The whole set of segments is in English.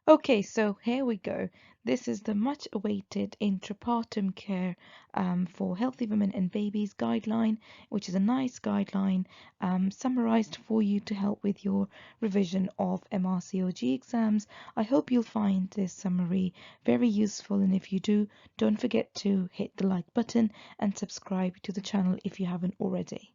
Okay, so here we go. This is the much awaited intrapartum care for healthy women and babies guideline, which is a nice guideline summarized for you to help with your revision of MRCOG exams. I hope you'll find this summary very useful, and if you do, don't forget to hit the like button and subscribe to the channel if you haven't already.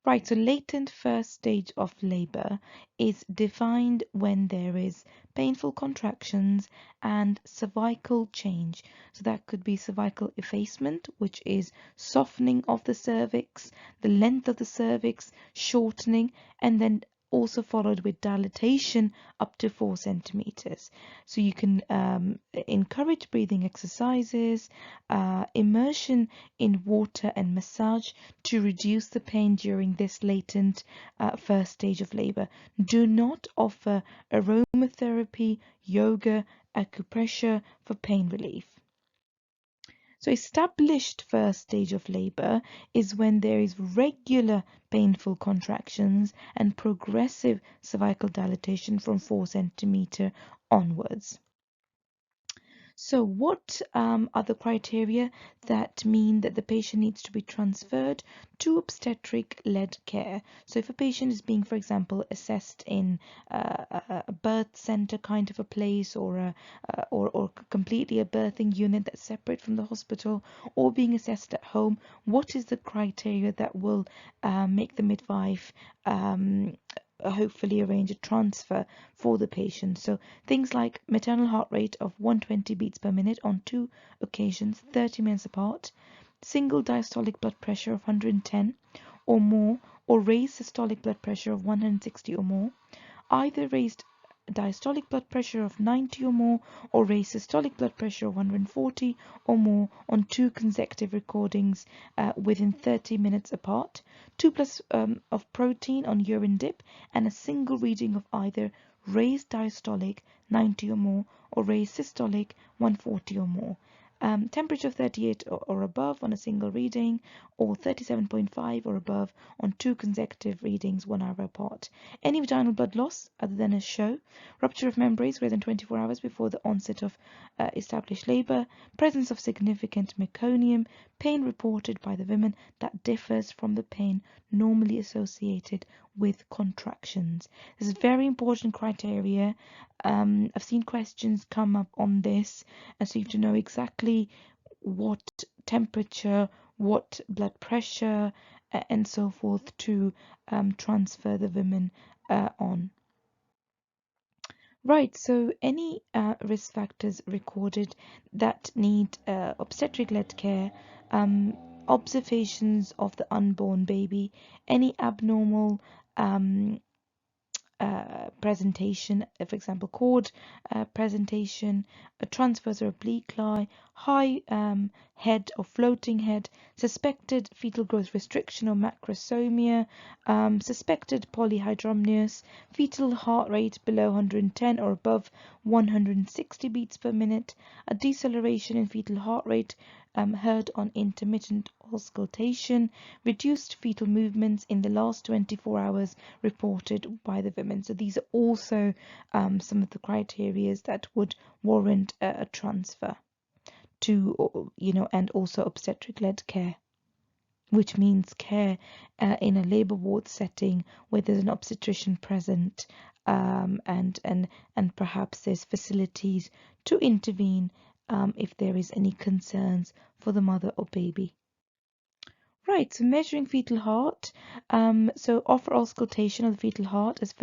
Right, so latent first stage of labor is defined when there is painful contractions and cervical change. So that could be cervical effacement, which is softening of the cervix, the length of the cervix shortening, and then also followed with dilatation up to 4 centimeters. So you can encourage breathing exercises, immersion in water and massage to reduce the pain during this latent first stage of labor. Do not offer aromatherapy, yoga, acupressure for pain relief. So established first stage of labor is when there is regular painful contractions and progressive cervical dilatation from 4 centimeter onwards. So what are the criteria that mean that the patient needs to be transferred to obstetric-led care? So if a patient is being, for example, assessed in a birth center kind of a place, or completely a birthing unit that's separate from the hospital, or being assessed at home, what is the criteria that will make the midwife hopefully arrange a transfer for the patient? So things like maternal heart rate of 120 beats per minute on 2 occasions, 30 minutes apart, single diastolic blood pressure of 110 or more, or raised systolic blood pressure of 160 or more, either raised diastolic blood pressure of 90 or more, or raised systolic blood pressure of 140 or more on 2 consecutive recordings within 30 minutes apart, 2 plus of protein on urine dip, and a single reading of either raised diastolic 90 or more, or raised systolic 140 or more. Temperature 38 or above on a single reading, or 37.5 or above on 2 consecutive readings 1 hour apart. Any vaginal blood loss other than a show, rupture of membranes greater than 24 hours before the onset of established labor, presence of significant meconium, pain reported by the women that differs from the pain normally associated with contractions. This is very important criteria. I've seen questions come up on this, and so you have to know exactly what temperature, what blood pressure, and so forth to transfer the women on. Right, so any risk factors recorded that need obstetric-led care, observations of the unborn baby, any abnormal presentation, for example, cord presentation, transverse or oblique lie, high head or floating head, suspected fetal growth restriction or macrosomia, suspected polyhydramnios, fetal heart rate below 110 or above 160 beats per minute, a deceleration in fetal heart rate heard on intermittent auscultation, reduced fetal movements in the last 24 hours reported by the women. So these are also some of the criteria that would warrant a transfer to, and also obstetric-led care, which means care in a labor ward setting where there's an obstetrician present, and perhaps there's facilities to intervene if there is any concerns for the mother or baby. Right, so measuring fetal heart. So offer auscultation of the fetal heart as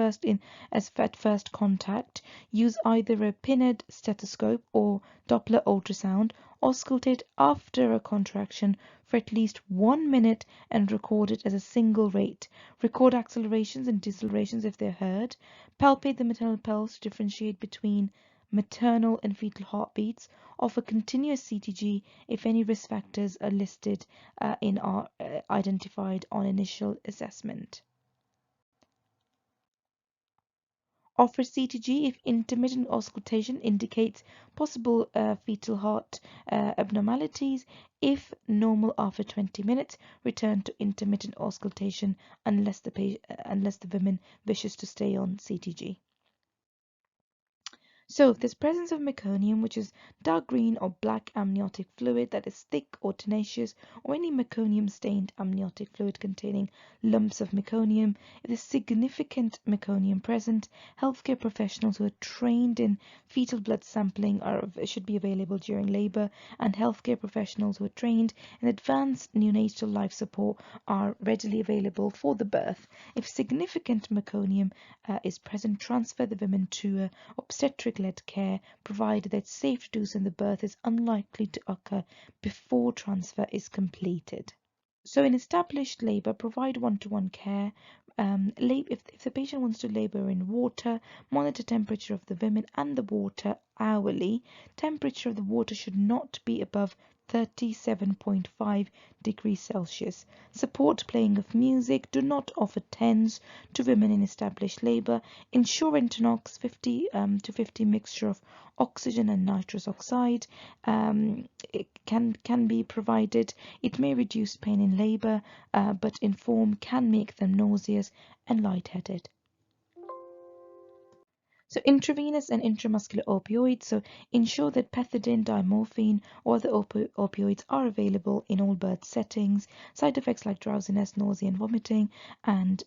at first contact. Use either a pinhead stethoscope or Doppler ultrasound. Auscultate after a contraction for at least 1 minute and record it as a single rate. Record accelerations and decelerations if they're heard. Palpate the maternal pulse to differentiate between maternal and fetal heartbeats. Offer continuous CTG if any risk factors are listed are identified on initial assessment. Offer CTG if intermittent auscultation indicates possible fetal heart abnormalities. If normal after 20 minutes, return to intermittent auscultation unless the woman wishes to stay on CTG. So if there's presence of meconium, which is dark green or black amniotic fluid that is thick or tenacious, or any meconium stained amniotic fluid containing lumps of meconium, if there's significant meconium present, healthcare professionals who are trained in fetal blood sampling should be available during labor, and healthcare professionals who are trained in advanced neonatal life support are readily available for the birth. If significant meconium is present, transfer the women to obstetric-led care, provided that safe to do so and the birth is unlikely to occur before transfer is completed. So in established labour, provide one-to-one care. If the patient wants to labour in water, monitor temperature of the women and the water hourly. Temperature of the water should not be above 37.5 degrees Celsius. Support playing of music. Do not offer TENS to women in established labour. Ensure Entonox 50 to 50 mixture of oxygen and nitrous oxide it can be provided. It may reduce pain in labour, but in form can make them nauseous and lightheaded. So intravenous and intramuscular opioids. So ensure that pethidine, diamorphine, or other opioids are available in all birth settings. Side effects like drowsiness, nausea, and vomiting, and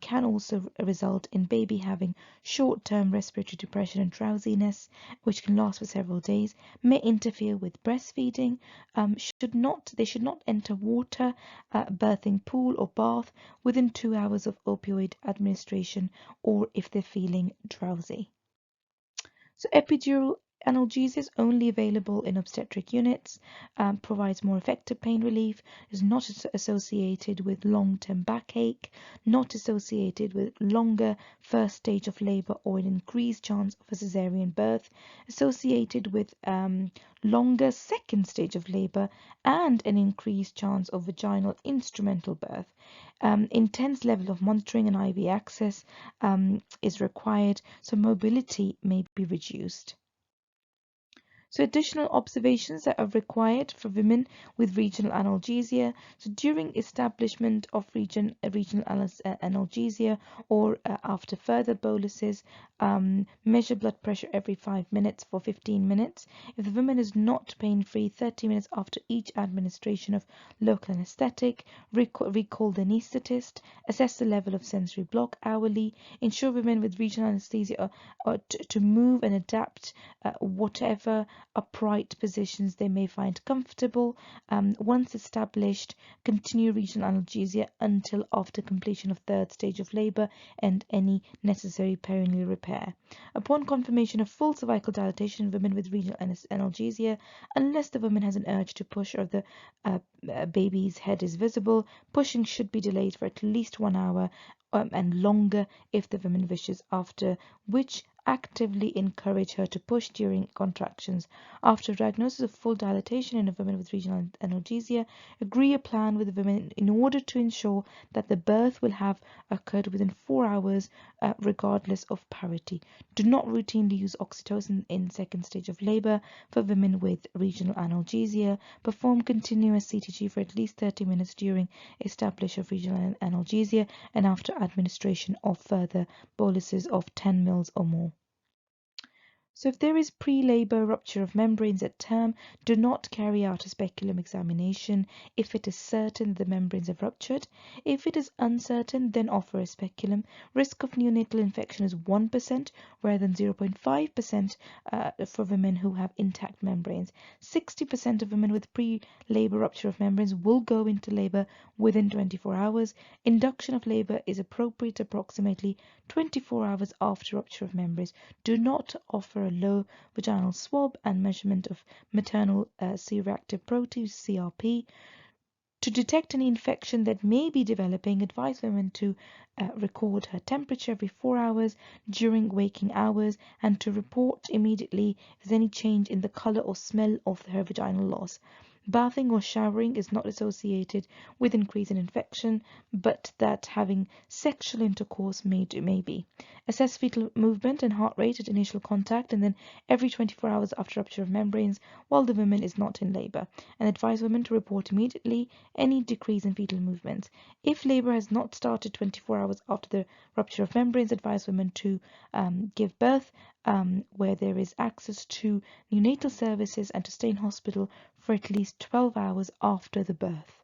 can also result in baby having short-term respiratory depression and drowsiness, which can last for several days. May interfere with breastfeeding. They should not enter water, birthing pool, or bath within 2 hours of opioid administration, or if they're feeling drowsy. So epidural analgesia is only available in obstetric units, provides more effective pain relief, is not associated with long-term backache, not associated with longer first stage of labor or an increased chance of a cesarean birth, associated with longer second stage of labor and an increased chance of vaginal instrumental birth. Intense level of monitoring and IV access is required, so mobility may be reduced. So additional observations that are required for women with regional analgesia. So during establishment of regional analgesia or after further boluses, measure blood pressure every 5 minutes for 15 minutes. If the woman is not pain-free, 30 minutes after each administration of local anesthetic, recall the anaesthetist, assess the level of sensory block hourly, ensure women with regional anesthesia to move and adapt whatever upright positions they may find comfortable. Once established, continue regional analgesia until after completion of third stage of labor and any necessary perineal repair. Upon confirmation of full cervical dilatation in women with regional analgesia, unless the woman has an urge to push or the baby's head is visible, pushing should be delayed for at least 1 hour and longer if the woman wishes, after which actively encourage her to push during contractions. After diagnosis of full dilatation in a woman with regional analgesia, agree a plan with the women in order to ensure that the birth will have occurred within 4 hours regardless of parity. Do not routinely use oxytocin in second stage of labor for women with regional analgesia. Perform continuous CTG for at least 30 minutes during establishment of regional analgesia and after administration of further boluses of 10 mL or more. So if there is pre-labor rupture of membranes at term, do not carry out a speculum examination if it is certain the membranes have ruptured. If it is uncertain, then offer a speculum. Risk of neonatal infection is 1% rather than 0.5% for women who have intact membranes. 60% of women with pre-labor rupture of membranes will go into labor within 24 hours. Induction of labor is appropriate approximately 24 hours after rupture of membranes. Do not offer a low vaginal swab and measurement of maternal C-reactive protein, CRP. To detect any infection that may be developing, advise women to record her temperature every 4 hours during waking hours and to report immediately if there's any change in the color or smell of her vaginal loss. Bathing or showering is not associated with increase in infection, but that having sexual intercourse may be. Assess fetal movement and heart rate at initial contact and then every 24 hours after rupture of membranes while the woman is not in labor, and advise women to report immediately any decrease in fetal movements. If labor has not started 24 hours after the rupture of membranes, advise women to give birth where there is access to neonatal services and to stay in hospital for at least 12 hours after the birth.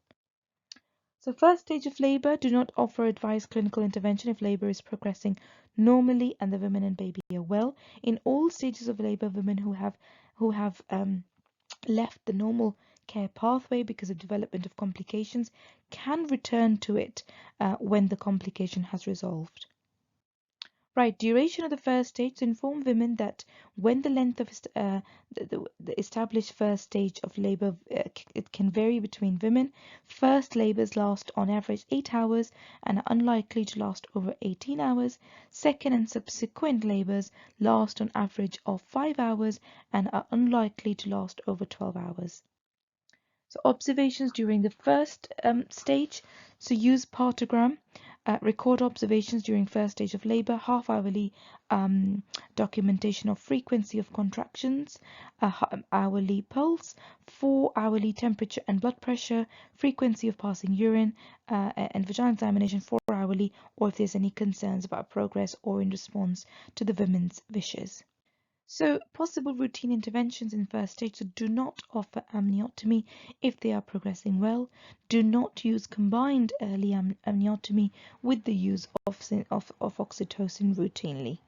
So first stage of labor, do not offer advised clinical intervention if labor is progressing normally and the woman and baby are well. In all stages of labor, women who have left the normal care pathway because of development of complications can return to it when the complication has resolved. Right, duration of the first stage. To inform women that when the length of the established first stage of labor, it can vary between women. First labors last on average 8 hours and are unlikely to last over 18 hours. Second and subsequent labors last on average of 5 hours and are unlikely to last over 12 hours. So observations during the first stage. So use partogram. Record observations during first stage of labor, half-hourly documentation of frequency of contractions, hourly pulse, 4-hourly temperature and blood pressure, frequency of passing urine, and vaginal examination 4-hourly, or if there's any concerns about progress or in response to the women's wishes. So possible routine interventions in first stage. So do not offer amniotomy if they are progressing well. Do not use combined early amniotomy with the use of oxytocin routinely.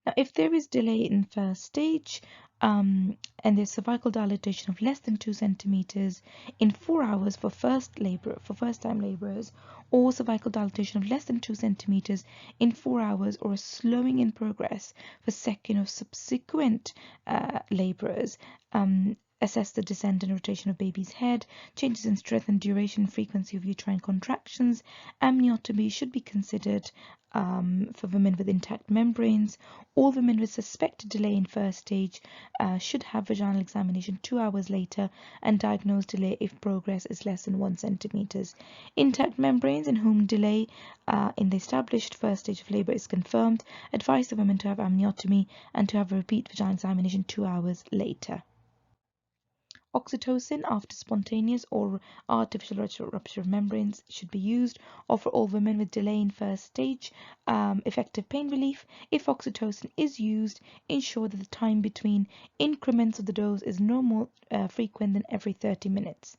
Now, if there is delay in first stage and there's cervical dilatation of less than 2 centimeters in 4 hours for first-time laborers, or cervical dilatation of less than 2 centimeters in 4 hours, or a slowing in progress for second or subsequent laborers, assess the descent and rotation of baby's head, changes in strength and duration, frequency of uterine contractions. Amniotomy should be considered for women with intact membranes. All women with suspected delay in first stage should have vaginal examination 2 hours later and diagnose delay if progress is less than 1 centimeters. Intact membranes in whom delay in the established first stage of labor is confirmed, advise the women to have amniotomy and to have a repeat vaginal examination 2 hours later. Oxytocin after spontaneous or artificial rupture of membranes should be used, or for all women with delay in first stage effective pain relief. If oxytocin is used, ensure that the time between increments of the dose is no more frequent than every 30 minutes.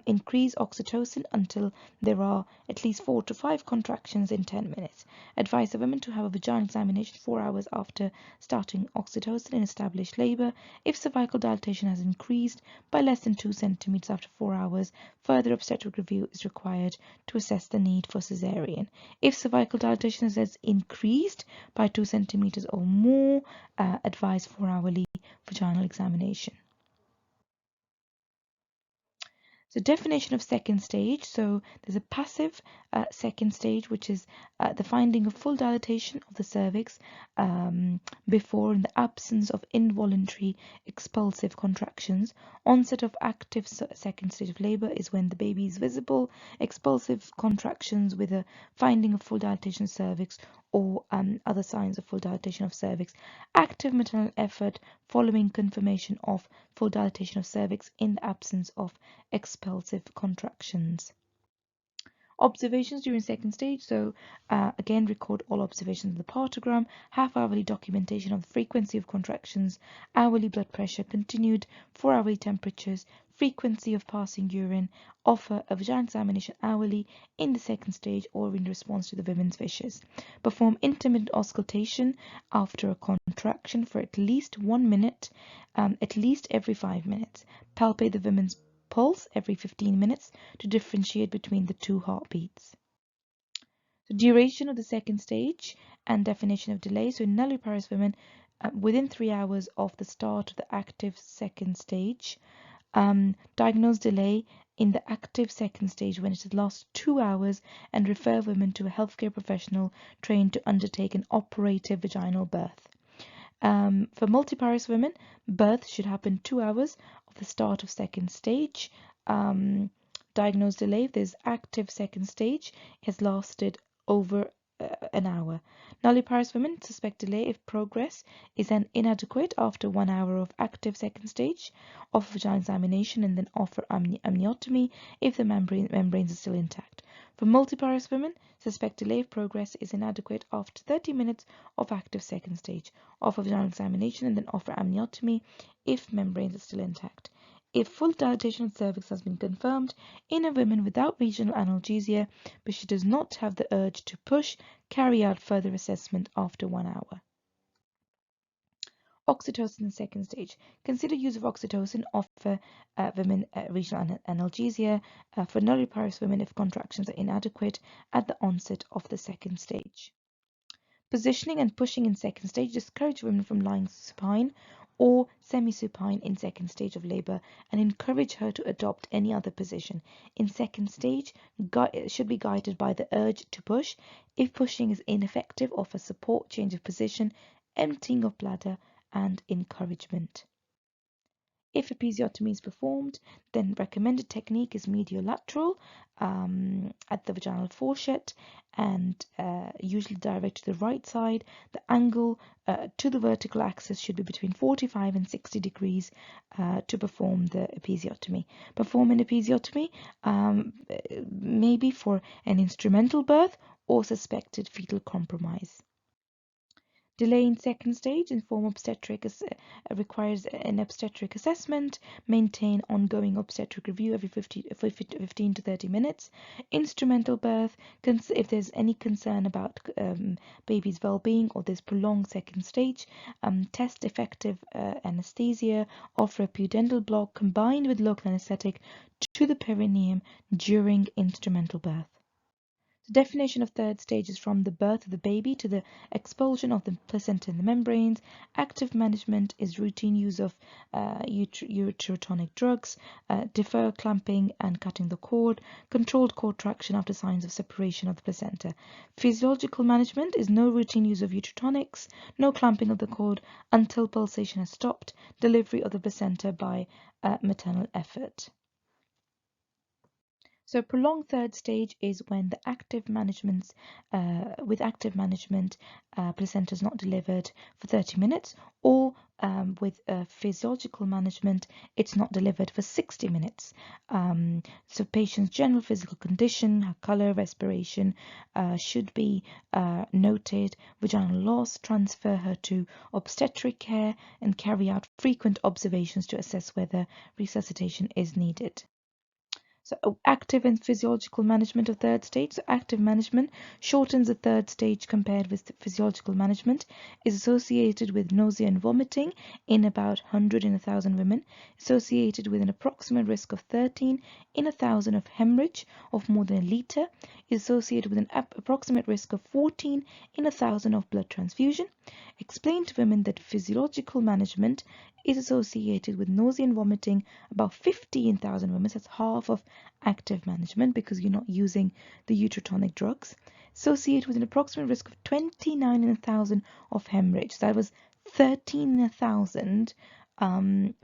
Increase oxytocin until there are at least 4 to 5 contractions in 10 minutes. Advise the women to have a vaginal examination 4 hours after starting oxytocin in established labor. If cervical dilatation has increased by less than 2 centimeters after 4 hours, further obstetric review is required to assess the need for cesarean. If cervical dilatation has increased by 2 centimeters or more, advise 4-hourly vaginal examination. So definition of second stage. So there's a passive second stage, which is the finding of full dilatation of the cervix before in the absence of involuntary expulsive contractions. Onset of active second stage of labor is when the baby is visible expulsive contractions with a finding of full dilatation of cervix or other signs of full dilatation of cervix. Active maternal effort following confirmation of full dilatation of cervix in the absence of expulsive contractions. Observations during second stage. So again, record all observations of the partogram, half-hourly documentation of the frequency of contractions, hourly blood pressure, continued 4-hourly temperatures, frequency of passing urine. Offer a vaginal examination hourly in the second stage or in response to the women's wishes. Perform intermittent auscultation after a contraction for at least 1 minute, at least every 5 minutes. Palpate the women's pulse every 15 minutes to differentiate between the 2 heartbeats. So duration of the second stage and definition of delay. So in nulliparous women, within 3 hours of the start of the active second stage, diagnose delay in the active second stage when it has lasted 2 hours and refer women to a healthcare professional trained to undertake an operative vaginal birth. For multiparous women, birth should happen 2 hours of the start of second stage. Diagnosed delay if there's active second stage has lasted over an hour. Nulliparous women suspect delay if progress is inadequate after 1 hour of active second stage, offer vaginal examination, and then offer amniotomy if the membranes are still intact. For multiparous women, suspect delay if progress is inadequate after 30 minutes of active second stage, offer vaginal examination, and then offer amniotomy if membranes are still intact. If full dilatation of the cervix has been confirmed in a woman without regional analgesia, but she does not have the urge to push, carry out further assessment after 1 hour. Oxytocin in second stage. Consider use of oxytocin offer women regional analgesia for nulliparous women if contractions are inadequate at the onset of the second stage. Positioning and pushing in second stage discourage women from lying supine or semi-supine in second stage of labor and encourage her to adopt any other position. In second stage, should be guided by the urge to push. If pushing is ineffective, offer support, change of position, emptying of bladder, and encouragement. If episiotomy is performed, then recommended technique is mediolateral at the vaginal fourchette and usually direct to the right side. The angle to the vertical axis should be between 45 and 60 degrees to perform the episiotomy. Perform an episiotomy maybe for an instrumental birth or suspected fetal compromise. Delay in second stage inform obstetric requires an obstetric assessment, maintain ongoing obstetric review every 15 to 30 minutes. Instrumental birth, if there's any concern about baby's well-being or there's prolonged second stage, test effective anesthesia, offer a pudendal block combined with local anesthetic to the perineum during instrumental birth. The definition of third stage is from the birth of the baby to the expulsion of the placenta and the membranes. Active management is routine use of uterotonic drugs, defer clamping and cutting the cord, controlled cord traction after signs of separation of the placenta. Physiological management is no routine use of uterotonics, no clamping of the cord until pulsation has stopped, delivery of the placenta by maternal effort. So prolonged third stage is when the with active management, placenta is not delivered for 30 minutes, or with physiological management, it's not delivered for 60 minutes. So patient's general physical condition, her color, respiration should be noted. Vaginal loss, transfer her to obstetric care, and carry out frequent observations to assess whether resuscitation is needed. So active and physiological management of third stage. So active management shortens the third stage compared with physiological management, is associated with nausea and vomiting in about 100 in 1,000 women, associated with an approximate risk of 13 in 1,000 of hemorrhage of more than a litre, is associated with an approximate risk of 14 in 1,000 of blood transfusion. Explain to women that physiological management is associated with nausea and vomiting about 50 in 1,000 women. That's half of active management because you're not using the uterotonic drugs. Associated with an approximate risk of 29 in 1,000 of hemorrhage. That was 13 in 1,000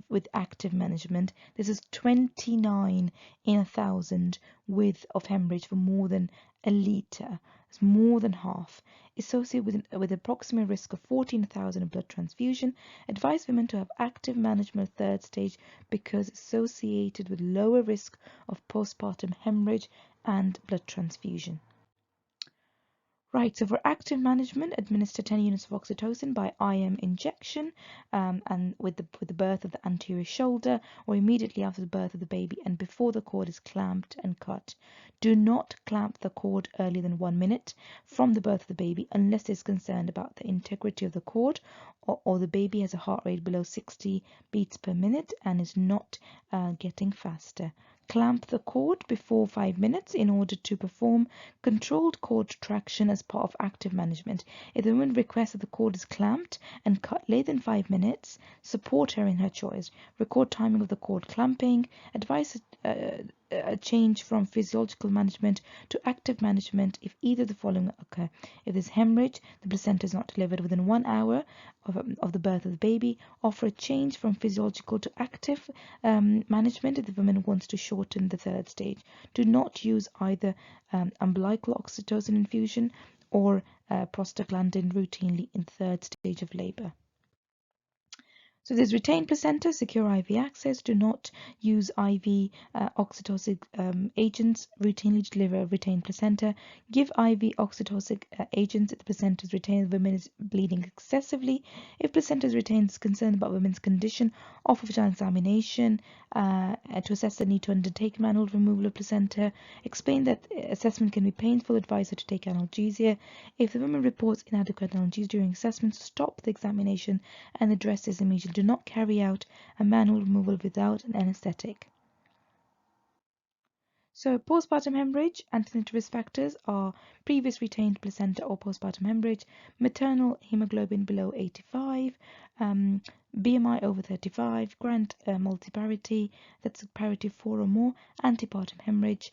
with active management. This is 29 in 1,000 of hemorrhage for more than a litre. It's more than half. Associated with approximate risk of 14,000 of blood transfusion. Advise women to have active management of third stage because associated with lower risk of postpartum hemorrhage and blood transfusion. Right, so for active management, administer 10 units of oxytocin by IM injection and with the birth of the anterior shoulder or immediately after the birth of the baby and before the cord is clamped and cut. Do not clamp the cord earlier than 1 minute from the birth of the baby unless is concerned about the integrity of the cord or the baby has a heart rate below 60 beats per minute and is not getting faster. Clamp the cord before 5 minutes in order to perform controlled cord traction as part of active management. If the woman requests that the cord is clamped and cut later than 5 minutes, support her in her choice. Record timing of the cord clamping. Advise a change from physiological management to active management if either of the following occur. If there's hemorrhage, the placenta is not delivered within 1 hour of the birth of the baby. Offer a change from physiological to active management if the woman wants to shorten the third stage. Do not use either umbilical oxytocin infusion or prostaglandin routinely in the third stage of labor. So there's retained placenta, secure IV access. Do not use IV oxytocin agents routinely to deliver a retained placenta. Give IV oxytocin agents if the placenta is retained, the woman is bleeding excessively. If placenta is retained, is concerned about women's condition, offer vaginal examination to assess the need to undertake manual removal of placenta. Explain that assessment can be painful. Advise her to take analgesia. If the woman reports inadequate analgesia during assessment, stop the examination and address this immediately. Do not carry out a manual removal without an anesthetic. So postpartum hemorrhage, antenatal risk factors are previous retained placenta or postpartum hemorrhage, maternal hemoglobin below 85, BMI over 35, grand multiparity, that's parity 4 or more, antepartum hemorrhage,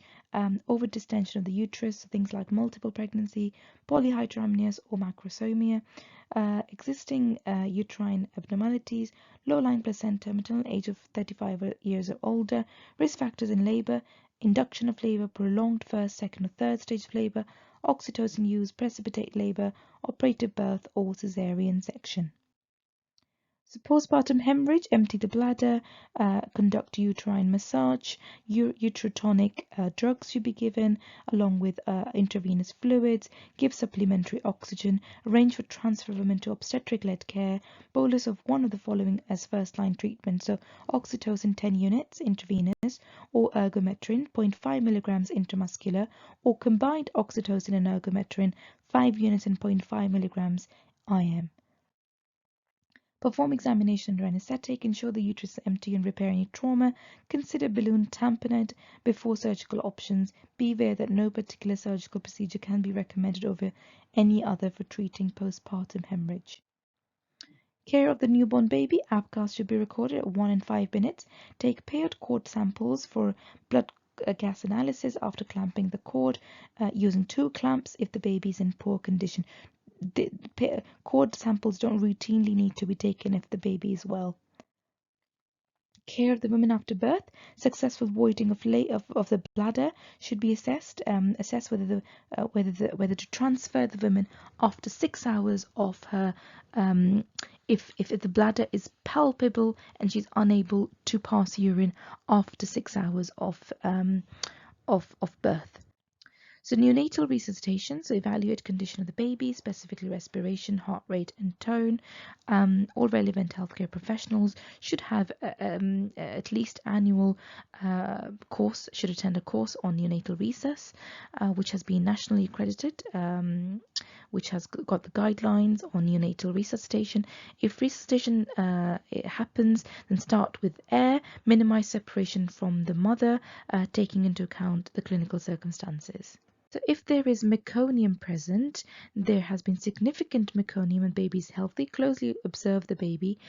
over distension of the uterus, things like multiple pregnancy, polyhydramnios or macrosomia, existing uterine abnormalities, low-lying placenta, maternal age of 35 years or older, risk factors in labor, induction of labor, prolonged first, second, or third stage of labor, oxytocin use, precipitate labor, operative birth, or cesarean section. So postpartum hemorrhage, empty the bladder, conduct uterine massage, uterotonic drugs should be given along with intravenous fluids, give supplementary oxygen, arrange for transfer of women to obstetric-led care, bolus of one of the following as first-line treatment. So oxytocin 10 units intravenous or ergometrin 0.5 milligrams intramuscular or combined oxytocin and ergometrin 5 units and 0.5 milligrams IM. Perform examination under anesthetic, ensure the uterus is empty and repair any trauma, consider balloon tamponade before surgical options, be aware that no particular surgical procedure can be recommended over any other for treating postpartum hemorrhage. Care of the newborn baby, ABCAS should be recorded at 1 and 5 minutes. Take paired cord samples for blood gas analysis after clamping the cord using 2 clamps if the baby is in poor condition. The cord samples don't routinely need to be taken if the baby is well. Care of the woman after birth, successful voiding of the bladder should be assessed. Assess whether to transfer the woman after 6 hours of her if the bladder is palpable and she's unable to pass urine after 6 hours of birth. So neonatal resuscitation, so evaluate condition of the baby, specifically respiration, heart rate and tone. All relevant healthcare professionals should have at least annual should attend a course on neonatal resus, which has been nationally accredited, which has got the guidelines on neonatal resuscitation. If resuscitation it happens, then start with air, minimize separation from the mother, taking into account the clinical circumstances. So if there is meconium present, there has been significant meconium and baby is healthy, closely observe the baby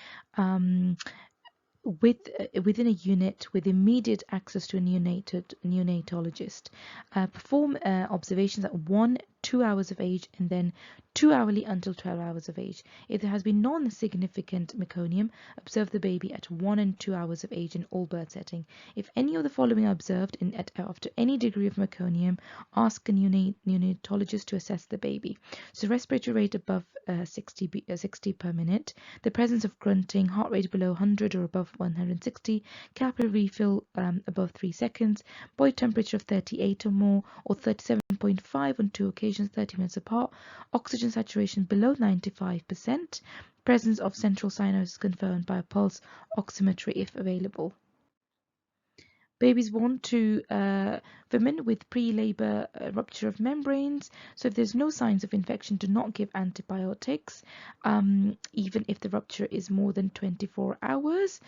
within a unit with immediate access to a neonatologist. Perform observations at 1-2 hours of age and then 2 hourly until 12 hours of age. If there has been non-significant meconium, observe the baby at 1 and 2 hours of age in all birth setting. If any of the following are observed after any degree of meconium, ask a neonatologist to assess the baby. So respiratory rate above 60 per minute, the presence of grunting, heart rate below 100 or above 160, capillary refill above 3 seconds, body temperature of 38 or more or 37.5 on 2 occasions 30 minutes apart, oxygen saturation below 95%, presence of central cyanosis confirmed by a pulse oximetry if available. Babies want to Women with pre-labor rupture of membranes, so if there's no signs of infection, do not give antibiotics, even if the rupture is more than 24 hours.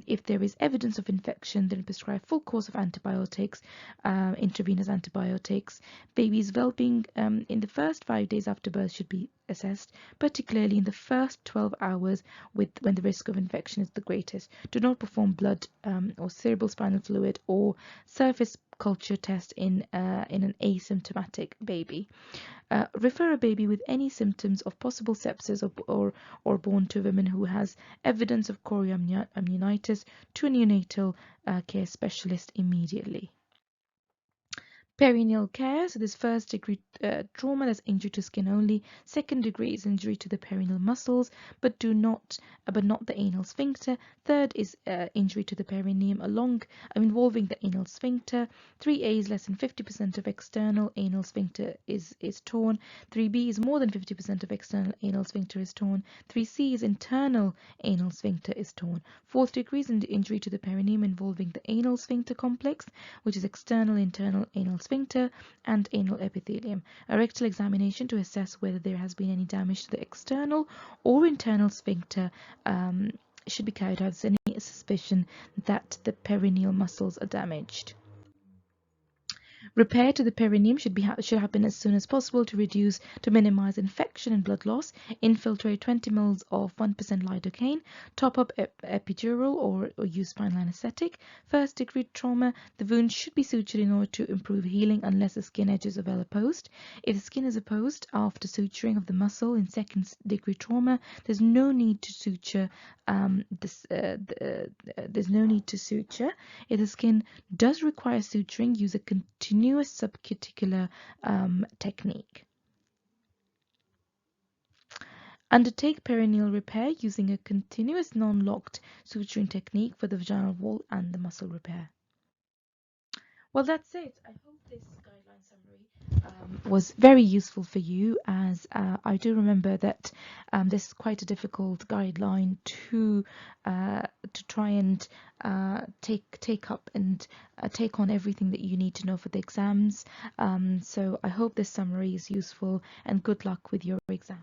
If there is evidence of infection, then prescribe full course of antibiotics, intravenous antibiotics. Baby's well-being in the first 5 days after birth should be assessed, particularly in the first 12 hours when the risk of infection is the greatest. Do not perform blood or cerebral spinal fluid or surface culture test in an asymptomatic baby. Refer a baby with any symptoms of possible sepsis or born to a woman who has evidence of chorioamnionitis to a neonatal care specialist immediately. Perineal care, so this first degree trauma, that's injury to skin only. Second degree is injury to the perineal muscles, but not the anal sphincter. Third is injury to the perineum involving the anal sphincter. 3A is less than 50% of external anal sphincter is torn. 3B is more than 50% of external anal sphincter is torn. 3C is internal anal sphincter is torn. Fourth degree is injury to the perineum involving the anal sphincter complex, which is external internal anal sphincter and anal epithelium. A rectal examination to assess whether there has been any damage to the external or internal sphincter should be carried out if there's any suspicion that the perineal muscles are damaged. Repair to the perineum should happen as soon as possible to minimize infection and blood loss. Infiltrate 20 ml of 1% lidocaine. Top up epidural or use spinal anesthetic. First degree trauma, the wound should be sutured in order to improve healing unless the skin edges are well opposed. If the skin is opposed after suturing of the muscle in second degree trauma, there's no need to suture. There's no need to suture. If the skin does require suturing, use a continuous subcuticular technique. Undertake perineal repair using a continuous non-locked suturing technique for the vaginal wall and the muscle repair. Well, that's it. I hope this guideline summary was very useful for you, as I do remember that this is quite a difficult guideline to try and take up and take on everything that you need to know for the exams. So I hope this summary is useful, and good luck with your exam.